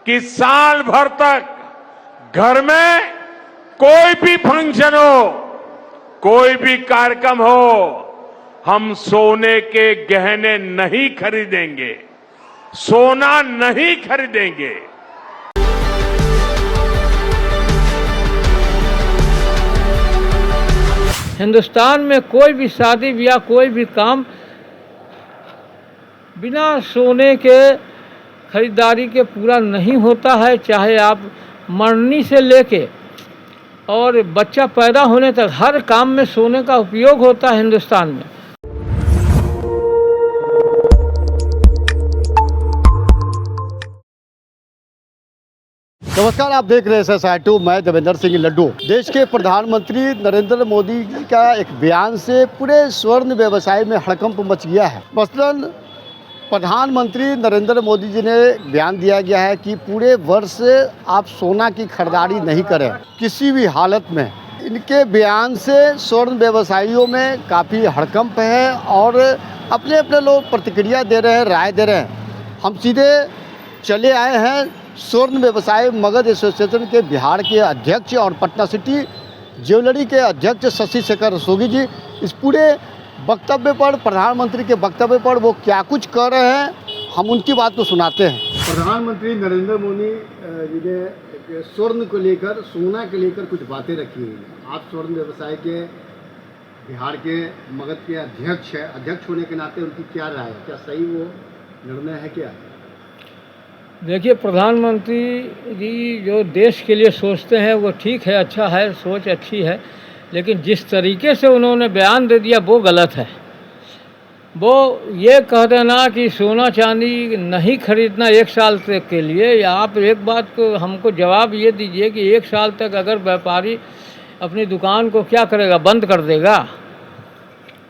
कि साल भर तक घर में कोई भी फंक्शन हो, कोई भी कार्यक्रम हो, हम सोने के गहने नहीं खरीदेंगे, सोना नहीं खरीदेंगे। हिंदुस्तान में कोई भी शादी ब्याह कोई भी काम बिना सोने के खरीदारी के पूरा नहीं होता है। चाहे आप मरनी से लेके और बच्चा पैदा होने तक हर काम में सोने का उपयोग होता है हिंदुस्तान में। नमस्कार, आप देख रहे हैं SSR2। मैं देवेंद्र सिंह लड्डू। देश के प्रधानमंत्री नरेंद्र मोदी जी का एक बयान से पूरे स्वर्ण व्यवसाय में हड़कंप मच गया है। मसलन प्रधानमंत्री नरेंद्र मोदी जी ने बयान दिया गया है कि पूरे वर्ष आप सोना की खरीदारी नहीं करें किसी भी हालत में। इनके बयान से स्वर्ण व्यवसायियों में काफ़ी हड़कंप है और अपने अपने लोग प्रतिक्रिया दे रहे हैं, राय दे रहे हैं। हम सीधे चले आए हैं स्वर्ण व्यवसाय मगध एसोसिएशन के बिहार के अध्यक्ष और पटना सिटी ज्वेलरी के अध्यक्ष शशि शेखर रस्तोगी जी। इस पूरे वक्तव्य पर, प्रधानमंत्री के वक्तव्य पर वो क्या कुछ कर रहे हैं, हम उनकी बात को सुनाते हैं। प्रधानमंत्री नरेंद्र मोदी जी ने स्वर्ण को लेकर, सोना को लेकर कुछ बातें रखी हैं। आप स्वर्ण व्यवसाय के बिहार के मगध के अध्यक्ष है, अध्यक्ष होने के नाते उनकी क्या राय है? क्या सही वो निर्णय है क्या? देखिए, प्रधानमंत्री जी जो देश के लिए सोचते हैं वो ठीक है, अच्छा है, सोच अच्छी है, लेकिन जिस तरीके से उन्होंने बयान दे दिया वो गलत है। वो ये कह देना कि सोना चांदी नहीं खरीदना एक साल तक के लिए, या आप एक बात को हमको जवाब ये दीजिए कि एक साल तक अगर व्यापारी अपनी दुकान को क्या करेगा, बंद कर देगा?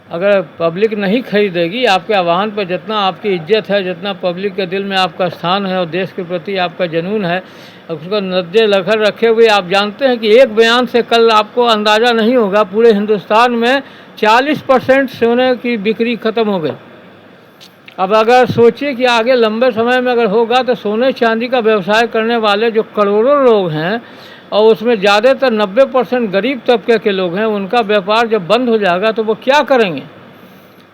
अगर पब्लिक नहीं खरीदेगी, आपके आह्वान पर जितना आपकी इज्जत है, जितना पब्लिक के दिल में आपका स्थान है और देश के प्रति आपका जुनून है, उसको नज़र लखर रखे हुए आप जानते हैं कि एक बयान से कल आपको अंदाज़ा नहीं होगा पूरे हिंदुस्तान में 40% सोने की बिक्री ख़त्म हो गई। अब अगर सोचिए कि आगे लंबे समय में अगर होगा तो सोने चांदी का व्यवसाय करने वाले जो करोड़ों लोग हैं और उसमें ज़्यादातर 90% गरीब तबके के लोग हैं, उनका व्यापार जब बंद हो जाएगा तो वो क्या करेंगे?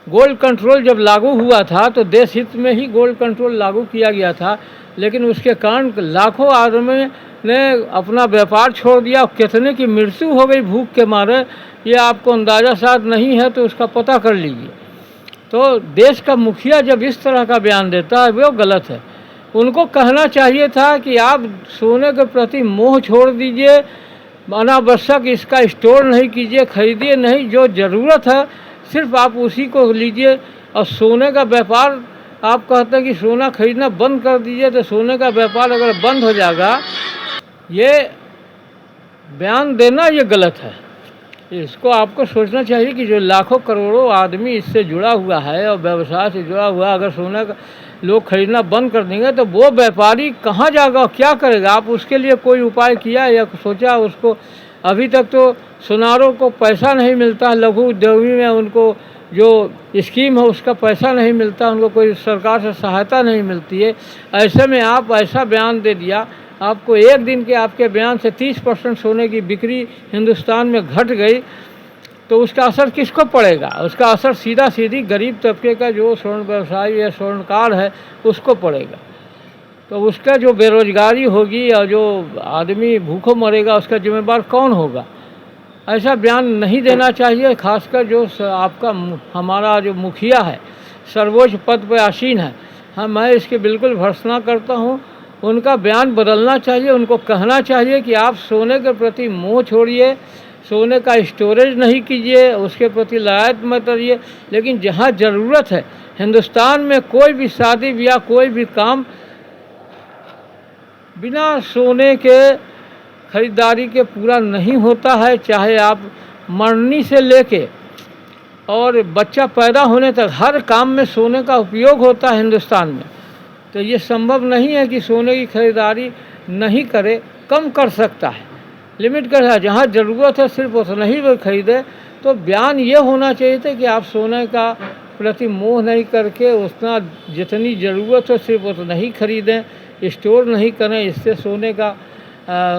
गोल्ड कंट्रोल जब लागू हुआ था तो देश हित में ही गोल्ड कंट्रोल लागू किया गया था, लेकिन उसके कारण लाखों आदमी ने अपना व्यापार छोड़ दिया। कितने की मृत्यु हो गई भूख के मारे, ये आपको अंदाज़ा शायद नहीं है तो उसका पता कर लीजिए। तो देश का मुखिया जब इस तरह का बयान देता है वो गलत है। उनको कहना चाहिए था कि आप सोने के प्रति मोह छोड़ दीजिए, अनावश्यक इसका स्टोर नहीं कीजिए, खरीदिए नहीं, जो ज़रूरत है सिर्फ आप उसी को लीजिए। और सोने का व्यापार, आप कहते हैं कि सोना खरीदना बंद कर दीजिए, तो सोने का व्यापार अगर बंद हो जाएगा, ये बयान देना ये गलत है। इसको आपको सोचना चाहिए कि जो लाखों करोड़ों आदमी इससे जुड़ा हुआ है और व्यवसाय से जुड़ा हुआ है, अगर सोना का लोग खरीदना बंद कर देंगे तो वो व्यापारी कहाँ जाएगा, क्या करेगा? आप उसके लिए कोई उपाय किया या सोचा उसको? अभी तक तो सुनारों को पैसा नहीं मिलता, लघु उद्योगी में उनको जो स्कीम है उसका पैसा नहीं मिलता, उनको कोई सरकार से सहायता नहीं मिलती है। ऐसे में आप ऐसा बयान दे दिया, आपको एक दिन के आपके बयान से 30% सोने की बिक्री हिंदुस्तान में घट गई, तो उसका असर किसको पड़ेगा? उसका असर सीधा सीधी गरीब तबके का जो स्वर्ण व्यवसायी या स्वर्णकार है उसको पड़ेगा। तो उसका जो बेरोजगारी होगी और जो आदमी भूखों मरेगा, उसका जिम्मेदार कौन होगा? ऐसा बयान नहीं देना चाहिए। खासकर जो आपका हमारा जो मुखिया है, सर्वोच्च पद पर आसीन है, मैं इसकी बिल्कुल भर्त्सना करता हूँ। उनका बयान बदलना चाहिए। उनको कहना चाहिए कि आप सोने के प्रति मोह छोड़िए, सोने का स्टोरेज नहीं कीजिए, उसके प्रति लायक मत रहिए, लेकिन जहाँ ज़रूरत है, हिंदुस्तान में कोई भी शादी ब्याह कोई भी काम बिना सोने के खरीदारी के पूरा नहीं होता है। चाहे आप मरनी से लेके और बच्चा पैदा होने तक हर काम में सोने का उपयोग होता है हिंदुस्तान में। तो ये संभव नहीं है कि सोने की खरीदारी नहीं करे, कम कर सकता है, लिमिट कर सकता है। जहाँ ज़रूरत है सिर्फ उतना ही वो खरीदे। तो बयान ये होना चाहिए था कि आप सोने का प्रति मोह नहीं करके उतना जितनी ज़रूरत हो सिर्फ उतना ही खरीदें। स्टोर नहीं करें, इससे सोने का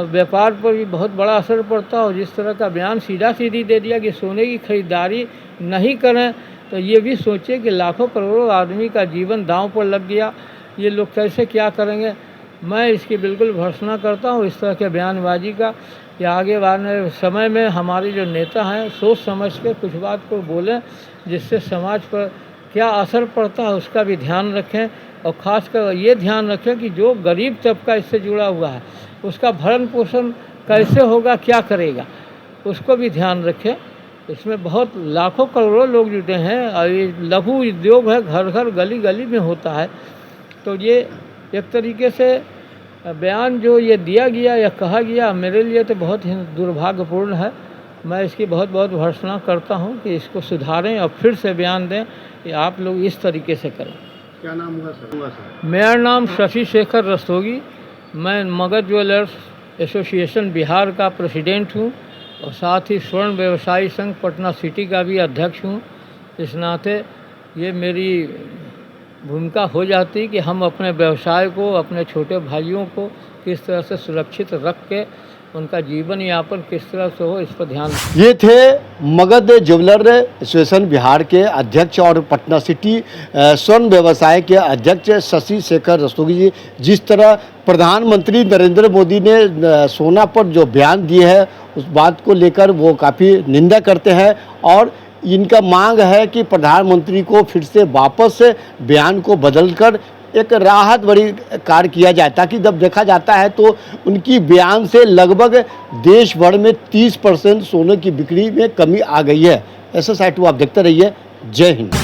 व्यापार पर भी बहुत बड़ा असर पड़ता है। और जिस तरह का बयान सीधा सीधी दे दिया कि सोने की खरीदारी नहीं करें, तो ये भी सोचिए कि लाखों करोड़ों आदमी का जीवन दांव पर लग गया। ये लोग कैसे क्या करेंगे। मैं इसकी बिल्कुल भर्त्सना करता हूँ इस तरह के बयानबाजी का, कि आगे वाले समय में हमारे जो नेता हैं सोच समझ के कुछ बात को बोलें, जिससे समाज पर क्या असर पड़ता है उसका भी ध्यान रखें। और ख़ासकर ये ध्यान रखें कि जो गरीब तबका इससे जुड़ा हुआ है उसका भरण पोषण कैसे होगा, क्या करेगा, उसको भी ध्यान रखें। इसमें बहुत लाखों करोड़ों लोग जुटे हैं और ये लघु उद्योग है, घर घर गली गली में होता है। तो ये एक तरीके से बयान जो ये दिया गया या कहा गया, मेरे लिए तो बहुत ही दुर्भाग्यपूर्ण है। मैं इसकी बहुत बहुत भर्त्सना करता हूँ कि इसको सुधारें और फिर से बयान दें कि आप लोग इस तरीके से करें। क्या नाम हुआ सर? मेरा नाम शशि शेखर रस्तोगी, मैं मगध ज्वेलर्स एसोसिएशन बिहार का प्रेसिडेंट हूँ और साथ ही स्वर्ण व्यवसायी संघ पटना सिटी का भी अध्यक्ष हूँ। इस नाते ये मेरी भूमिका हो जाती कि हम अपने व्यवसाय को, अपने छोटे भाइयों को किस तरह से सुरक्षित रख के उनका जीवन यापन किस तरह से हो, इस पर ध्यान। ये थे मगध ज्वेलर एसोसिएशन बिहार के अध्यक्ष और पटना सिटी स्वर्ण व्यवसाय के अध्यक्ष शशि शेखर रस्तोगी जी। जिस तरह प्रधानमंत्री नरेंद्र मोदी ने सोना पर जो बयान दिए है उस बात को लेकर वो काफ़ी निंदा करते हैं और इनका मांग है कि प्रधानमंत्री को फिर से वापस बयान को बदलकर एक राहत भरी कार्य किया जाए, ताकि जब देखा जाता है तो उनकी बयान से लगभग देश भर में 30% सोने की बिक्री में कमी आ गई है। ऐसा साइट आप देखते रहिए। जय हिंद।